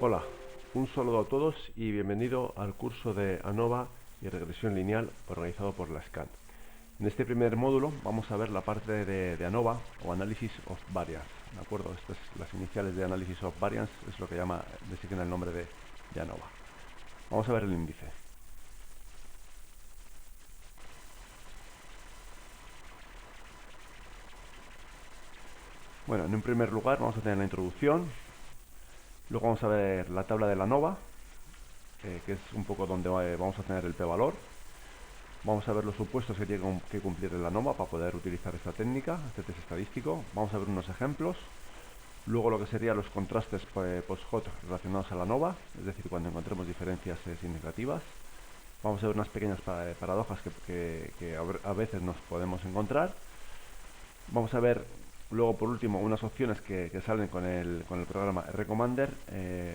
Hola, un saludo a todos y bienvenido al curso de ANOVA y regresión lineal organizado por la SCAN. En este primer módulo vamos a ver la parte de ANOVA o Analysis of Variance. ¿De acuerdo? Estas, las iniciales de Analysis of Variance es lo que designa el nombre de ANOVA. Vamos a ver el índice. Bueno, en un primer lugar vamos a tener la introducción, luego vamos a ver la tabla de la ANOVA, que es un poco donde vamos a tener el p-valor. Vamos a ver los supuestos que tiene que cumplir el ANOVA para poder utilizar esta técnica, este test estadístico. Vamos a ver unos ejemplos. Luego lo que serían los contrastes post-hot relacionados a la ANOVA, es decir, cuando encontremos diferencias significativas. Vamos a ver unas pequeñas paradojas que a veces nos podemos encontrar. Vamos a ver luego, por último, unas opciones que salen con el programa Recommander,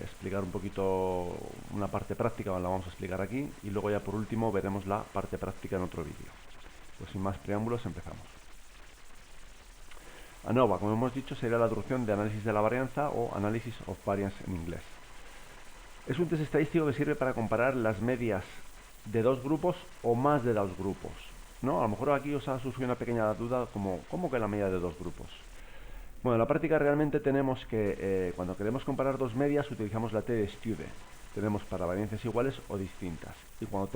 explicar un poquito una parte práctica, la vamos a explicar aquí, y luego ya por último veremos la parte práctica en otro vídeo. Pues sin más preámbulos empezamos. ANOVA, como hemos dicho, sería la traducción de análisis de la varianza o Analysis of Variance en inglés. Es un test estadístico que sirve para comparar las medias de dos grupos o más de dos grupos, ¿no? A lo mejor aquí os ha surgido una pequeña duda como, ¿cómo que la media de dos grupos? Bueno, en la práctica realmente tenemos que, cuando queremos comparar dos medias, utilizamos la t-de-Stude. Tenemos para varianzas iguales o distintas. Y cuando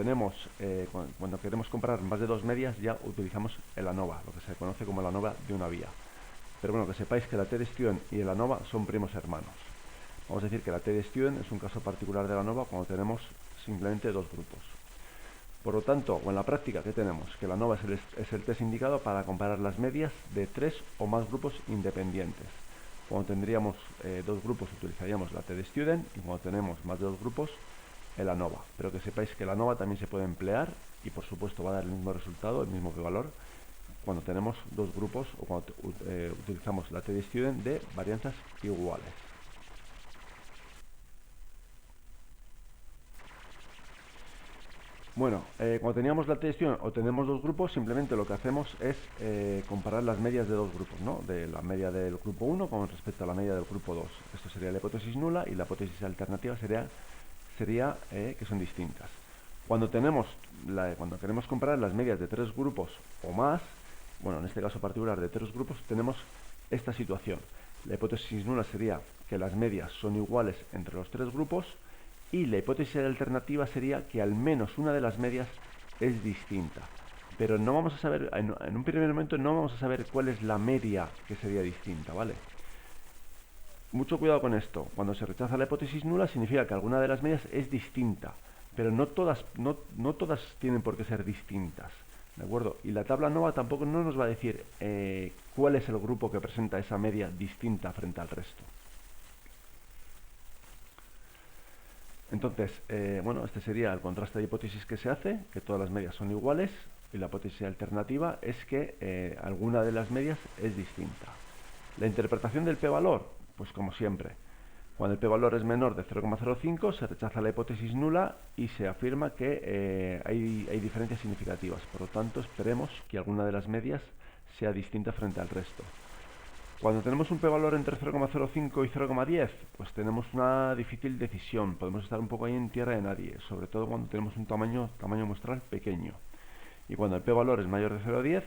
queremos comparar más de dos medias, ya utilizamos el ANOVA, lo que se conoce como el ANOVA de una vía. Pero bueno, que sepáis que la t-de-Student y el ANOVA son primos hermanos. Vamos a decir que la t-de-Student es un caso particular del ANOVA cuando tenemos simplemente dos grupos. Por lo tanto, en la práctica, ¿qué tenemos? Que la ANOVA es el test indicado para comparar las medias de tres o más grupos independientes. Cuando tendríamos dos grupos utilizaríamos la t-de-Student y cuando tenemos más de dos grupos el ANOVA. Pero que sepáis que el ANOVA también se puede emplear y por supuesto va a dar el mismo resultado, el mismo valor, cuando tenemos dos grupos o cuando utilizamos la t-de-Student de varianzas iguales. Bueno, cuando teníamos la t-de-Student o tenemos dos grupos, simplemente lo que hacemos es comparar las medias de dos grupos, ¿no? De la media del grupo 1 con respecto a la media del grupo 2. Esto sería la hipótesis nula y la hipótesis alternativa sería que son distintas. Cuando queremos comparar las medias de tres grupos o más, bueno, en este caso particular de tres grupos, tenemos esta situación. La hipótesis nula sería que las medias son iguales entre los tres grupos y la hipótesis alternativa sería que al menos una de las medias es distinta. Pero no vamos a saber, en un primer momento no vamos a saber cuál es la media que sería distinta, ¿vale? Mucho cuidado con esto. Cuando se rechaza la hipótesis nula significa que alguna de las medias es distinta, pero no todas tienen por qué ser distintas, ¿de acuerdo? Y la tabla ANOVA tampoco no nos va a decir cuál es el grupo que presenta esa media distinta frente al resto. Entonces, bueno, este sería el contraste de hipótesis que se hace, que todas las medias son iguales, y la hipótesis alternativa es que alguna de las medias es distinta. La interpretación del p-valor, pues como siempre, cuando el p-valor es menor de 0,05 se rechaza la hipótesis nula y se afirma que hay diferencias significativas. Por lo tanto, esperemos que alguna de las medias sea distinta frente al resto. Cuando tenemos un p-valor entre 0,05 y 0,10, pues tenemos una difícil decisión. Podemos estar un poco ahí en tierra de nadie, sobre todo cuando tenemos un tamaño muestral pequeño. Y cuando el p-valor es mayor de 0,10,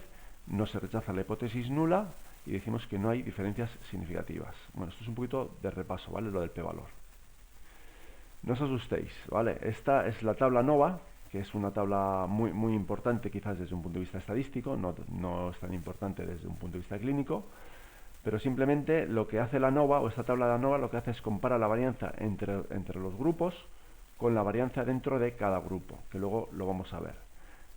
no se rechaza la hipótesis nula y decimos que no hay diferencias significativas. Bueno, esto es un poquito de repaso, ¿vale? Lo del p-valor. No os asustéis, ¿vale? Esta es la tabla ANOVA, que es una tabla muy importante quizás desde un punto de vista estadístico, no es tan importante desde un punto de vista clínico, pero simplemente lo que hace la ANOVA, o esta tabla de ANOVA, lo que hace es comparar la varianza entre los grupos con la varianza dentro de cada grupo, que luego lo vamos a ver.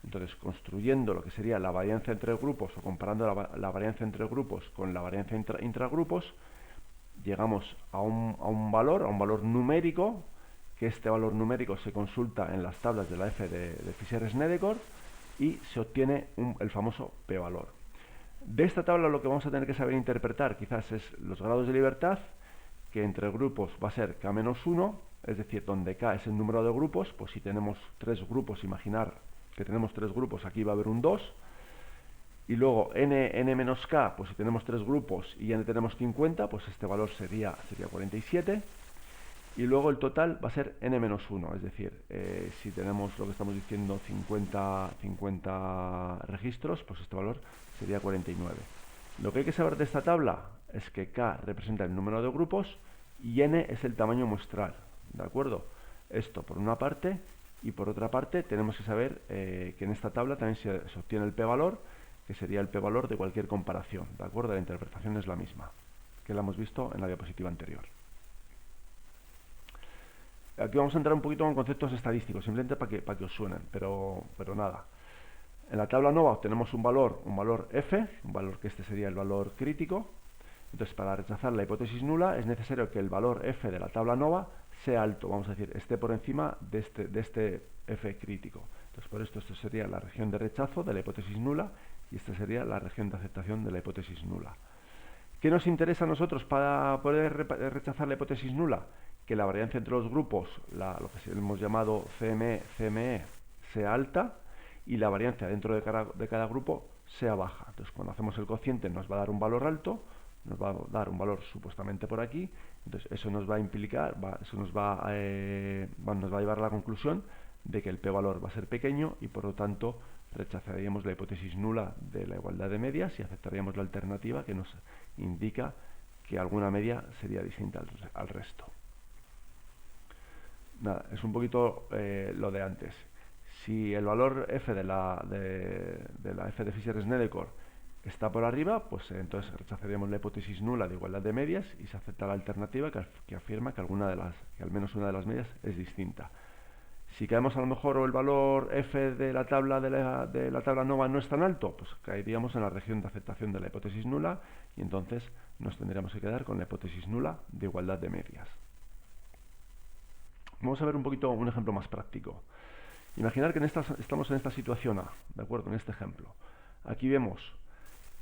Entonces, construyendo lo que sería la varianza entre grupos o comparando la varianza entre grupos con la varianza intragrupos, llegamos a un valor numérico, que este valor numérico se consulta en las tablas de la F de Fisher-Snedecor y se obtiene el famoso p-valor. De esta tabla lo que vamos a tener que saber interpretar quizás es los grados de libertad, que entre grupos va a ser k-1, es decir, donde k es el número de grupos, pues si tenemos tres grupos, imaginar que tenemos tres grupos, aquí va a haber un 2, y luego n-k, pues si tenemos tres grupos y n tenemos 50, pues este valor sería 47, y luego el total va a ser n-1, es decir, si tenemos lo que estamos diciendo 50 registros, pues este valor sería 49. Lo que hay que saber de esta tabla es que K representa el número de grupos y N es el tamaño muestral, ¿de acuerdo? Esto por una parte, y por otra parte tenemos que saber que en esta tabla también se obtiene el p-valor, que sería el p-valor de cualquier comparación, ¿de acuerdo? La interpretación es la misma, que la hemos visto en la diapositiva anterior. Aquí vamos a entrar un poquito en conceptos estadísticos, simplemente para que os suenen, pero nada. En la tabla NOVA obtenemos un valor f, un valor que este sería el valor crítico. Entonces, para rechazar la hipótesis nula es necesario que el valor f de la tabla NOVA sea alto, vamos a decir, esté por encima de este f crítico. Entonces, por esto sería la región de rechazo de la hipótesis nula y esta sería la región de aceptación de la hipótesis nula. ¿Qué nos interesa a nosotros para poder rechazar la hipótesis nula? Que la variancia entre los grupos, lo que hemos llamado CME, sea alta y la variancia dentro de cada grupo sea baja. Entonces, cuando hacemos el cociente nos va a dar un valor alto, nos va a dar un valor supuestamente por aquí, entonces eso nos va a implicar, nos va a llevar a la conclusión de que el p-valor va a ser pequeño y por lo tanto rechazaríamos la hipótesis nula de la igualdad de medias y aceptaríamos la alternativa que nos indica que alguna media sería distinta al resto. Nada, es un poquito lo de antes. Si el valor f de la f de Fisher-Snellekor está por arriba, pues entonces rechazaríamos la hipótesis nula de igualdad de medias y se acepta la alternativa que afirma que al menos una de las medias es distinta. Si caemos a lo mejor o el valor f de la tabla NOVA no es tan alto, pues caeríamos en la región de aceptación de la hipótesis nula y entonces nos tendríamos que quedar con la hipótesis nula de igualdad de medias. Vamos a ver un poquito un ejemplo más práctico. Imaginar que estamos en esta situación A, ¿de acuerdo? En este ejemplo. Aquí vemos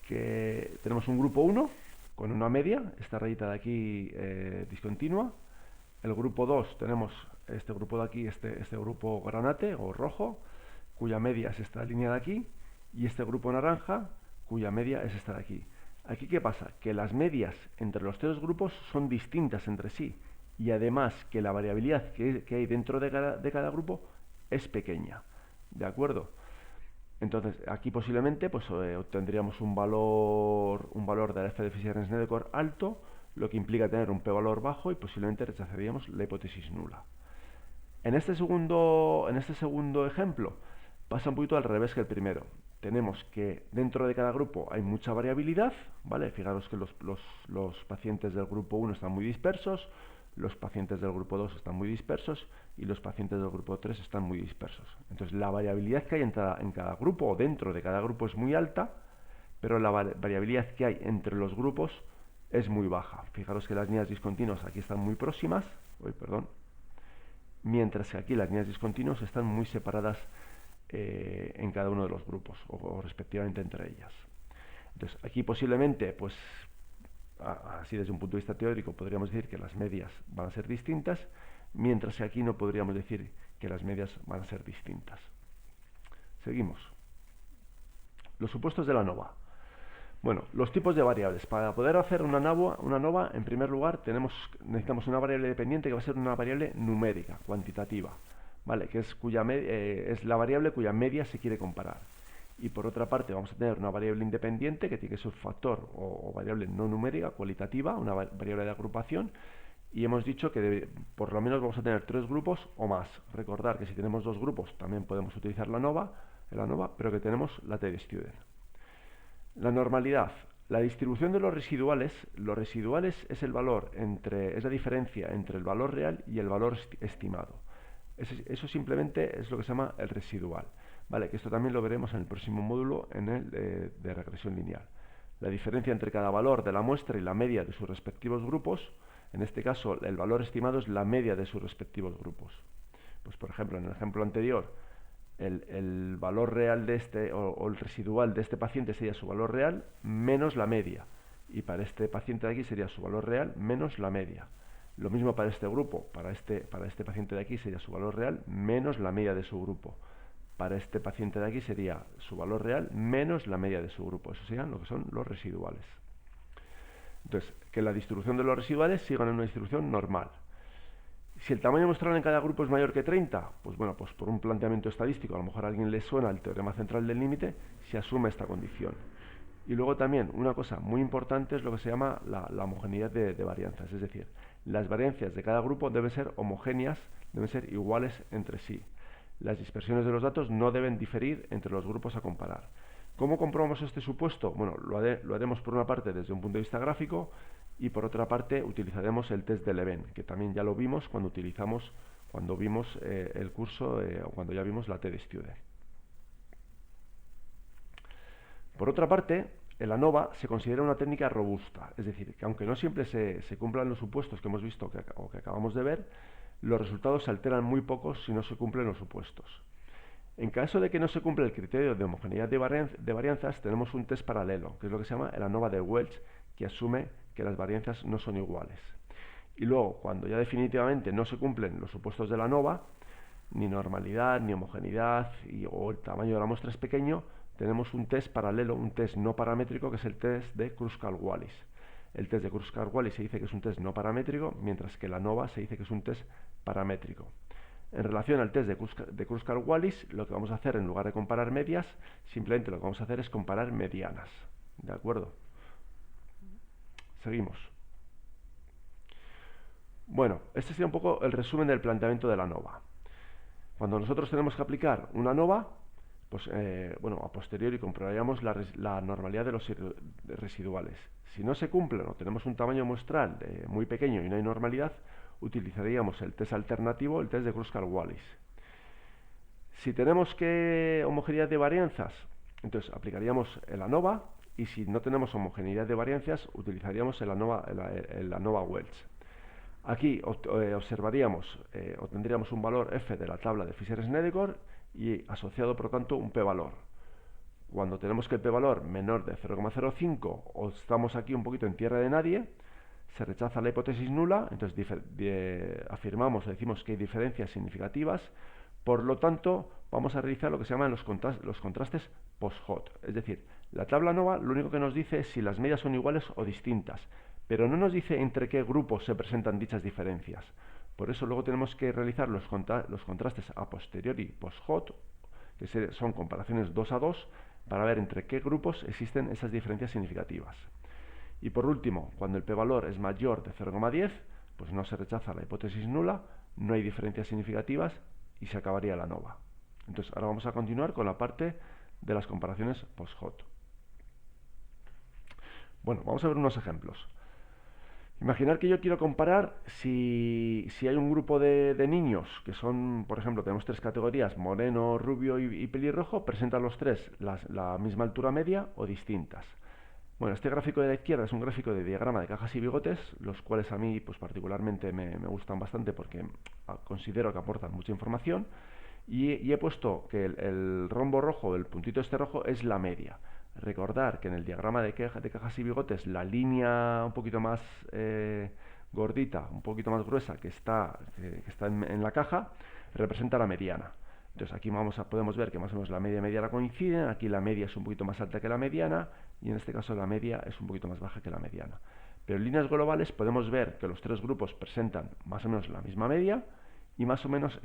que tenemos un grupo 1 con una media, esta rayita de aquí discontinua. El grupo 2 tenemos este grupo de aquí, este grupo granate o rojo, cuya media es esta línea de aquí, y este grupo naranja, cuya media es esta de aquí. Aquí, ¿qué pasa? Que las medias entre los tres grupos son distintas entre sí, y además que la variabilidad que hay dentro de cada grupo es pequeña, ¿de acuerdo? Entonces, aquí posiblemente pues, obtendríamos un valor de la f de Fisher-Snellekor alto, lo que implica tener un p-valor bajo y posiblemente rechazaríamos la hipótesis nula. En este segundo ejemplo pasa un poquito al revés que el primero. Tenemos que dentro de cada grupo hay mucha variabilidad, ¿vale? Fijaros que los pacientes del grupo 1 están muy dispersos, los pacientes del grupo 2 están muy dispersos y los pacientes del grupo 3 están muy dispersos. Entonces la variabilidad que hay en cada grupo o dentro de cada grupo es muy alta, pero la variabilidad que hay entre los grupos es muy baja. Fijaros que las líneas discontinuas aquí están muy próximas, mientras que aquí las líneas discontinuas están muy separadas en cada uno de los grupos o respectivamente entre ellas. Entonces aquí posiblemente, pues así desde un punto de vista teórico, podríamos decir que las medias van a ser distintas, mientras que aquí no podríamos decir que las medias van a ser distintas. Seguimos. Los supuestos de la NOVA. Bueno, los tipos de variables. Para poder hacer una NOVA, en primer lugar, necesitamos una variable dependiente que va a ser una variable numérica, cuantitativa, ¿vale? Que es la variable cuya media se quiere comparar. Y por otra parte vamos a tener una variable independiente que tiene que ser un factor o variable no numérica, cualitativa, una variable de agrupación, y hemos dicho que por lo menos vamos a tener 3 grupos o más. Recordar que si tenemos 2 grupos también podemos utilizar la NOVA, pero que tenemos la t-student. La normalidad. La distribución de los residuales es la diferencia entre el valor real y el valor estimado. Eso simplemente es lo que se llama el residual. Vale, que esto también lo veremos en el próximo módulo, en el de regresión lineal. La diferencia entre cada valor de la muestra y la media de sus respectivos grupos, en este caso el valor estimado es la media de sus respectivos grupos. Pues por ejemplo, en el ejemplo anterior, el valor real de o el residual de este paciente sería su valor real menos la media. Y para este paciente de aquí sería su valor real menos la media. Lo mismo para este grupo, para este paciente de aquí sería su valor real menos la media de su grupo. Para este paciente de aquí sería su valor real menos la media de su grupo. Eso serían lo que son los residuales. Entonces, que la distribución de los residuales siga en una distribución normal. Si el tamaño muestral en cada grupo es mayor que 30, pues bueno, pues por un planteamiento estadístico, a lo mejor a alguien le suena el teorema central del límite, se asume esta condición. Y luego también una cosa muy importante es lo que se llama la homogeneidad de varianzas, es decir, las varianzas de cada grupo deben ser homogéneas, deben ser iguales entre sí. Las dispersiones de los datos no deben diferir entre los grupos a comparar. ¿Cómo comprobamos este supuesto? Bueno, lo haremos por una parte desde un punto de vista gráfico y por otra parte utilizaremos el test de Leven, que también ya lo vimos cuando vimos el curso o cuando ya vimos la TED Student. Por otra parte, el ANOVA se considera una técnica robusta, es decir, que aunque no siempre se cumplan los supuestos que hemos visto o que acabamos de ver, los resultados se alteran muy poco si no se cumplen los supuestos. En caso de que no se cumpla el criterio de homogeneidad de varianzas, tenemos un test paralelo, que es lo que se llama el ANOVA de Welch, que asume que las varianzas no son iguales. Y luego, cuando ya definitivamente no se cumplen los supuestos de la ANOVA, ni normalidad, ni homogeneidad, o el tamaño de la muestra es pequeño, tenemos un test paralelo, un test no paramétrico, que es el test de Kruskal-Wallis. El test de Kruskal-Wallis se dice que es un test no paramétrico, mientras que la ANOVA se dice que es un test paramétrico. En relación al test de Kruskal-Wallis, lo que vamos a hacer en lugar de comparar medias, simplemente lo que vamos a hacer es comparar medianas. ¿De acuerdo? Seguimos. Bueno, este sería un poco el resumen del planteamiento de la ANOVA. Cuando nosotros tenemos que aplicar una ANOVA, pues bueno, a posteriori comprobaríamos la normalidad de los residuales. Si no se cumplen o tenemos un tamaño muestral muy pequeño y no hay normalidad, utilizaríamos el test alternativo, el test de Kruskal-Wallis. Si tenemos que homogeneidad de varianzas, entonces aplicaríamos el ANOVA, y si no tenemos homogeneidad de varianzas, utilizaríamos el ANOVA Welch. Aquí observaríamos o tendríamos un valor f de la tabla de Fisher-Snellekor y asociado por lo tanto un p-valor. Cuando tenemos que el p-valor menor de 0,05 o estamos aquí un poquito en tierra de nadie, se rechaza la hipótesis nula, entonces afirmamos o decimos que hay diferencias significativas, por lo tanto vamos a realizar lo que se llaman los contrastes post-hot, es decir, la tabla ANOVA lo único que nos dice es si las medias son iguales o distintas, pero no nos dice entre qué grupos se presentan dichas diferencias. Por eso luego tenemos que realizar los contrastes a posteriori post-hot, que son comparaciones 2 a 2, para ver entre qué grupos existen esas diferencias significativas. Y por último, cuando el p-valor es mayor de 0,10, pues no se rechaza la hipótesis nula, no hay diferencias significativas y se acabaría la ANOVA. Entonces ahora vamos a continuar con la parte de las comparaciones post-hot. Bueno, vamos a ver unos ejemplos. Imaginar que yo quiero comparar si hay un grupo de niños que son, por ejemplo, tenemos 3 categorías, moreno, rubio y pelirrojo, presentan los 3 la misma altura media o distintas. Bueno, este gráfico de la izquierda es un gráfico de diagrama de cajas y bigotes, los cuales a mí pues particularmente me gustan bastante porque considero que aportan mucha información, y he puesto que el rombo rojo, el puntito este rojo, es la media. Recordar que en el diagrama de cajas y bigotes la línea un poquito más gordita, un poquito más gruesa que está en la caja, representa la mediana. Entonces aquí podemos ver que más o menos la media y mediana coinciden, aquí la media es un poquito más alta que la mediana y en este caso la media es un poquito más baja que la mediana. Pero en líneas globales podemos ver que los 3 grupos presentan más o menos la misma media y más o menos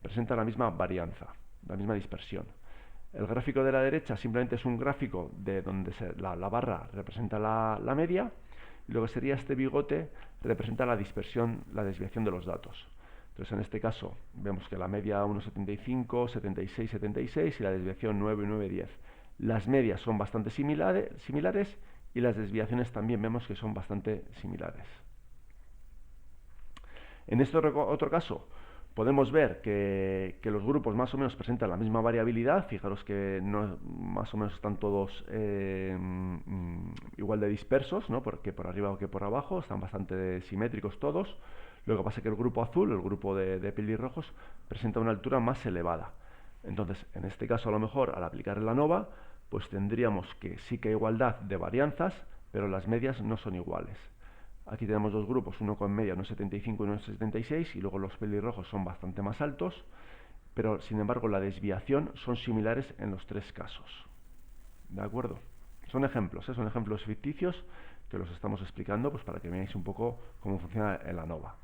presentan la misma varianza, la misma dispersión. El gráfico de la derecha simplemente es un gráfico de donde la barra representa la media y lo que sería este bigote representa la dispersión, la desviación de los datos. Entonces en este caso vemos que la media 1,75, 76, 76 y la desviación 9, 9, 10. Las medias son bastante similares y las desviaciones también vemos que son bastante similares. En este otro caso podemos ver que los grupos más o menos presentan la misma variabilidad. Fijaros que más o menos están todos igual de dispersos, ¿no? Porque por arriba o que por abajo, están bastante simétricos todos. Lo que pasa es que el grupo azul, el grupo de pelirrojos, presenta una altura más elevada. Entonces, en este caso a lo mejor al aplicar el ANOVA, pues tendríamos que sí que hay igualdad de varianzas, pero las medias no son iguales. Aquí tenemos 2 grupos, uno con media 1,75 y 1,76 y luego los pelirrojos son bastante más altos, pero sin embargo la desviación son similares en los 3 casos. ¿De acuerdo? Son ejemplos ficticios que los estamos explicando pues para que veáis un poco cómo funciona el ANOVA.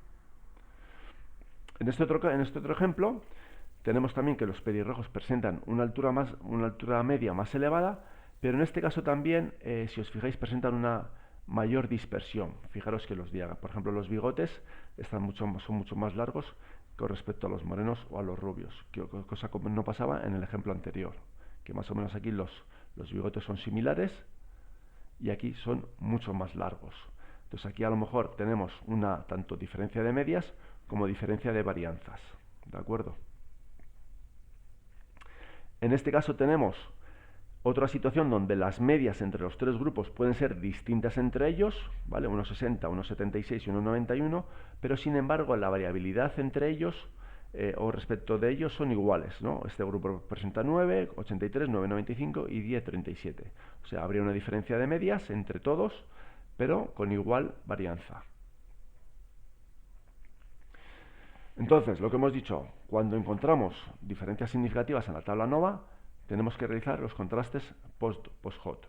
En este otro ejemplo, tenemos también que los pelirrojos presentan una altura media más elevada, pero en este caso también, si os fijáis, presentan una mayor dispersión. Fijaros que por ejemplo, los bigotes son mucho más largos con respecto a los morenos o a los rubios, cosa que no pasaba en el ejemplo anterior, que más o menos aquí los bigotes son similares y aquí son mucho más largos. Entonces aquí a lo mejor tenemos una tanto diferencia de medias como diferencia de varianzas, ¿de acuerdo? En este caso tenemos otra situación donde las medias entre los tres grupos pueden ser distintas entre ellos, ¿vale? Unos 60, unos 76 y unos 91, pero sin embargo la variabilidad entre ellos o respecto de ellos son iguales, ¿no? Este grupo presenta 9, 83, 9,95 y 10,37. O sea, habría una diferencia de medias entre todos, pero con igual varianza. Entonces, lo que hemos dicho, cuando encontramos diferencias significativas en la tabla ANOVA, tenemos que realizar los contrastes post-hot.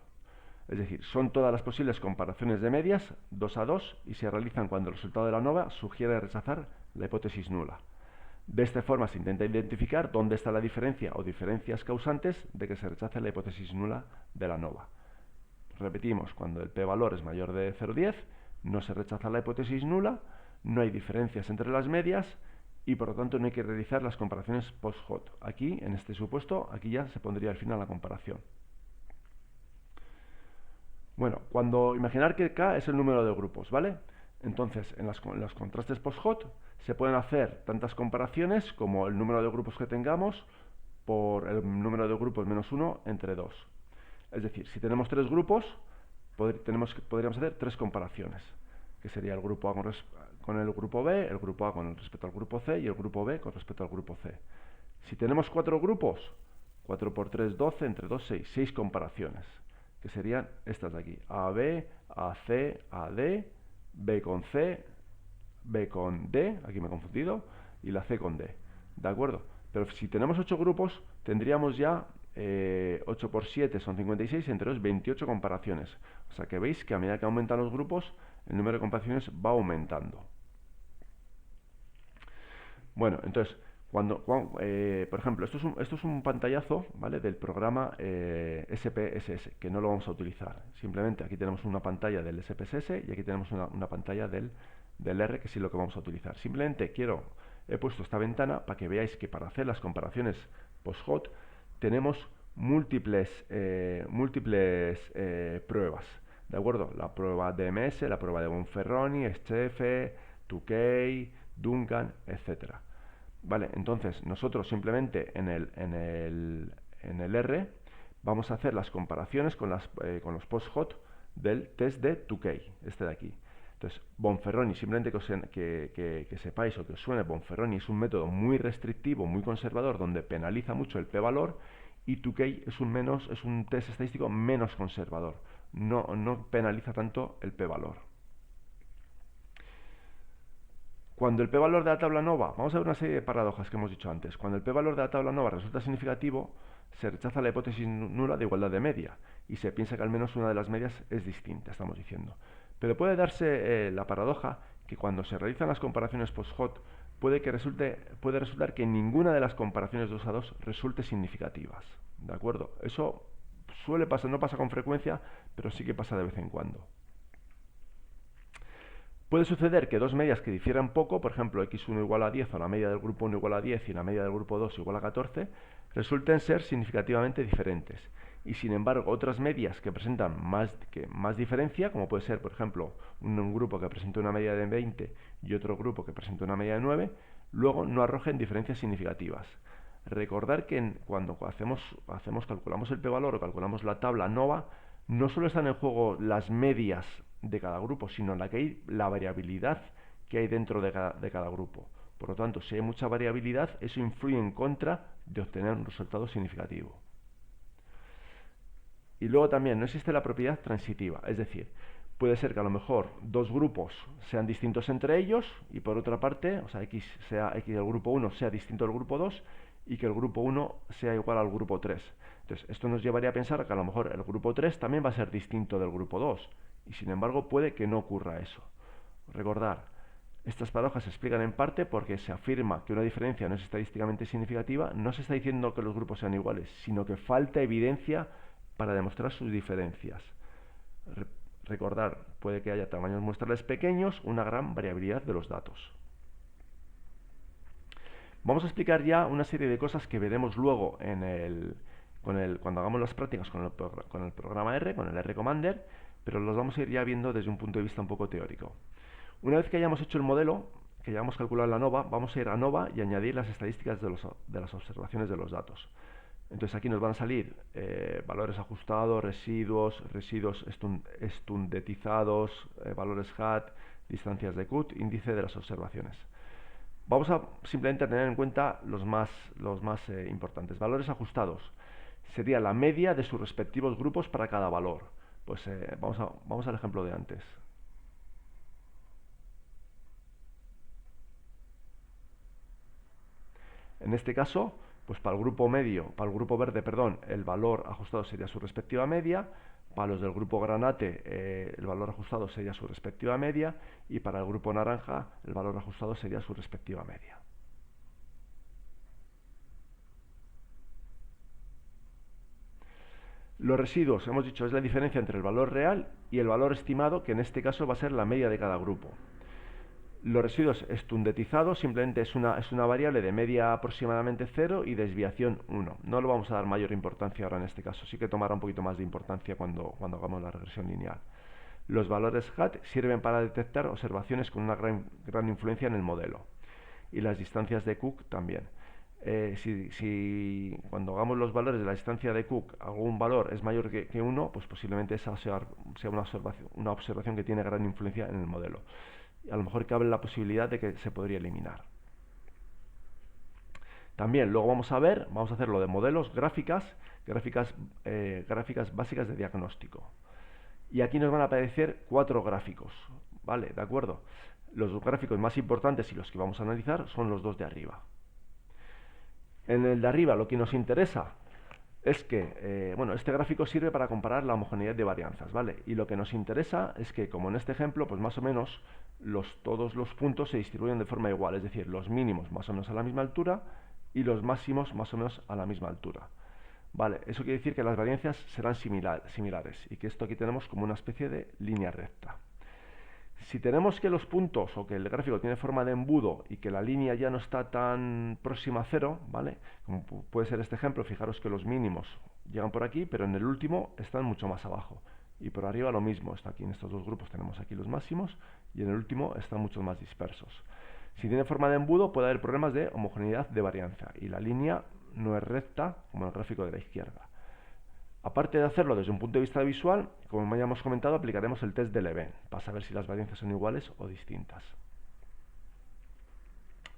Es decir, son todas las posibles comparaciones de medias 2 a 2 y se realizan cuando el resultado de la ANOVA sugiere rechazar la hipótesis nula. De esta forma se intenta identificar dónde está la diferencia o diferencias causantes de que se rechace la hipótesis nula de la ANOVA. Repetimos, cuando el p-valor es mayor de 0,10, no se rechaza la hipótesis nula, no hay diferencias entre las medias y por lo tanto no hay que realizar las comparaciones post-hot. Aquí, en este supuesto, aquí ya se pondría al final la comparación. Bueno, imaginar que K es el número de grupos, ¿vale? Entonces, en los contrastes post-hot se pueden hacer tantas comparaciones como el número de grupos que tengamos por el número de grupos menos 1 entre 2. Es decir, si tenemos 3 grupos, podríamos hacer 3 comparaciones, que sería el grupo A con el grupo B, el grupo A con respecto al grupo C y el grupo B con respecto al grupo C. Si tenemos 4 grupos, 4 por 3, 12, entre 2, 6. 6 comparaciones, que serían estas de aquí. AB, AC, AD, B con C, B con D, aquí me he confundido, y la C con D. ¿De acuerdo? Pero si tenemos 8 grupos, tendríamos ya 8 por 7 son 56, entre 2, 28 comparaciones. O sea que veis que a medida que aumentan los grupos, el número de comparaciones va aumentando. Bueno, entonces, por ejemplo, esto es un pantallazo, ¿vale?, del programa SPSS, que no lo vamos a utilizar. Simplemente aquí tenemos una pantalla del SPSS y aquí tenemos una pantalla del R, que sí es lo que vamos a utilizar. Simplemente he puesto esta ventana para que veáis que para hacer las comparaciones post-hot tenemos múltiples pruebas, ¿de acuerdo? La prueba DMS, la prueba de Bonferroni, Schefe, Tukey, Duncan, etcétera. Vale, entonces nosotros simplemente en el R vamos a hacer las comparaciones con los post-hot del test de Tukey, este de aquí. Entonces, Bonferroni, simplemente que sepáis o que os suene, Bonferroni es un método muy restrictivo, muy conservador, donde penaliza mucho el p-valor, y Tukey es un test estadístico menos conservador, no penaliza tanto el p-valor. Cuando el p-valor de la tabla ANOVA, vamos a ver una serie de paradojas que hemos dicho antes. Cuando el p-valor de la tabla ANOVA resulta significativo, se rechaza la hipótesis nula de igualdad de media y se piensa que al menos una de las medias es distinta, estamos diciendo. Pero puede darse la paradoja que cuando se realizan las comparaciones post-hot puede resultar que ninguna de las comparaciones 2 a 2 resulte significativas. ¿De acuerdo? Eso suele pasar, no pasa con frecuencia, pero sí que pasa de vez en cuando. Puede suceder que dos medias que difieran poco, por ejemplo, x1 igual a 10 o la media del grupo 1 igual a 10 y la media del grupo 2 igual a 14, resulten ser significativamente diferentes. Y sin embargo, otras medias que presentan más diferencia, como puede ser, por ejemplo, un grupo que presenta una media de 20 y otro grupo que presenta una media de 9, luego no arrojen diferencias significativas. Recordar que cuando calculamos el p-valor o calculamos la tabla ANOVA, no solo están en juego las medias de cada grupo, sino la variabilidad que hay dentro de cada grupo. Por lo tanto, si hay mucha variabilidad, eso influye en contra de obtener un resultado significativo. Y luego también no existe la propiedad transitiva, es decir, puede ser que a lo mejor dos grupos sean distintos entre ellos y por otra parte, o sea, x del grupo 1 sea distinto del grupo 2 y que el grupo 1 sea igual al grupo 3. Entonces, esto nos llevaría a pensar que a lo mejor el grupo 3 también va a ser distinto del grupo 2 y sin embargo puede que no ocurra eso. Recordar, Estas paradojas se explican en parte porque se afirma que una diferencia no es estadísticamente significativa. No se está diciendo que los grupos sean iguales, sino que falta evidencia para demostrar sus diferencias. Recordar, puede que haya tamaños muestrales pequeños, una gran variabilidad de los datos. Vamos a explicar ya una serie de cosas que veremos luego cuando hagamos las prácticas con el programa R, con el R Commander, pero los vamos a ir ya viendo desde un punto de vista un poco teórico. Una vez que hayamos hecho el modelo, que hayamos calculado la ANOVA, vamos a ir a ANOVA y añadir las estadísticas de las observaciones de los datos. Entonces aquí nos van a salir valores ajustados, residuos estundetizados, valores HAT, distancias de CUT, índice de las observaciones. Vamos a simplemente tener en cuenta los más importantes. Valores ajustados sería la media de sus respectivos grupos para cada valor. Pues vamos al ejemplo de antes. En este caso, pues para el grupo verde, el valor ajustado sería su respectiva media. Para los del grupo granate, el valor ajustado sería su respectiva media, y para el grupo naranja, el valor ajustado sería su respectiva media. Los residuos, hemos dicho, es la diferencia entre el valor real y el valor estimado, que en este caso va a ser la media de cada grupo. Los residuos estundetizados simplemente es una variable de media aproximadamente 0 y desviación 1. No le vamos a dar mayor importancia ahora en este caso, sí que tomará un poquito más de importancia cuando hagamos la regresión lineal. Los valores HAT sirven para detectar observaciones con una gran influencia en el modelo. Y las distancias de Cook también. Si cuando hagamos los valores de la distancia de Cook algún valor es mayor que 1, pues posiblemente esa sea una observación que tiene gran influencia en el modelo. A lo mejor cabe la posibilidad de que se podría eliminar. También luego vamos a hacer lo de modelos, gráficas básicas de diagnóstico. Y aquí nos van a aparecer 4 gráficos, ¿vale? ¿De acuerdo? Los gráficos más importantes y los que vamos a analizar son los dos de arriba. En el de arriba lo que nos interesa es que, este gráfico sirve para comparar la homogeneidad de varianzas, ¿vale? Y lo que nos interesa es que, como en este ejemplo, pues más o menos todos los puntos se distribuyen de forma igual, es decir, los mínimos más o menos a la misma altura y los máximos más o menos a la misma altura. Vale, eso quiere decir que las varianzas serán similares y que esto aquí tenemos como una especie de línea recta. Si tenemos que los puntos o que el gráfico tiene forma de embudo y que la línea ya no está tan próxima a 0, ¿vale? Como puede ser este ejemplo, fijaros que los mínimos llegan por aquí, pero en el último están mucho más abajo. Y por arriba lo mismo, está aquí en estos dos grupos tenemos aquí los máximos y en el último están mucho más dispersos. Si tiene forma de embudo puede haber problemas de homogeneidad de varianza y la línea no es recta como el gráfico de la izquierda. Aparte de hacerlo desde un punto de vista visual, como ya hemos comentado, aplicaremos el test de Leven para saber si las varianzas son iguales o distintas.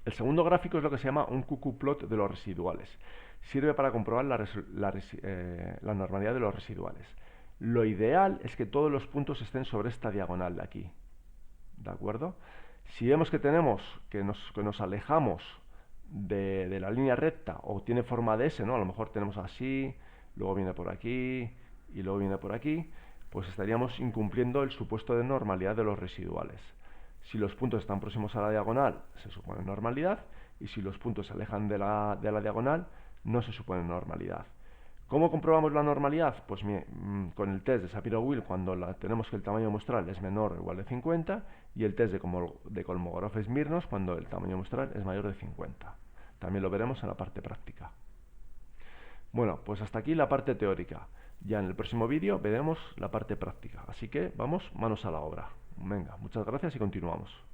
El segundo gráfico es lo que se llama un QQ-plot de los residuales. Sirve para comprobar la normalidad de los residuales. Lo ideal es que todos los puntos estén sobre esta diagonal de aquí. ¿De acuerdo? Si vemos que nos alejamos de la línea recta o tiene forma de S, ¿no? A lo mejor tenemos así, luego viene por aquí y luego viene por aquí, pues estaríamos incumpliendo el supuesto de normalidad de los residuales. Si los puntos están próximos a la diagonal, se supone normalidad, y si los puntos se alejan de la diagonal, no se supone normalidad. ¿Cómo comprobamos la normalidad? Pues con el test de Shapiro-Wilk, cuando tenemos que el tamaño muestral es menor o igual de 50, y el test de Kolmogorov-Smirnov, cuando el tamaño muestral es mayor de 50. También lo veremos en la parte práctica. Bueno, pues hasta aquí la parte teórica. Ya en el próximo vídeo veremos la parte práctica. Así que vamos, manos a la obra. Venga, muchas gracias y continuamos.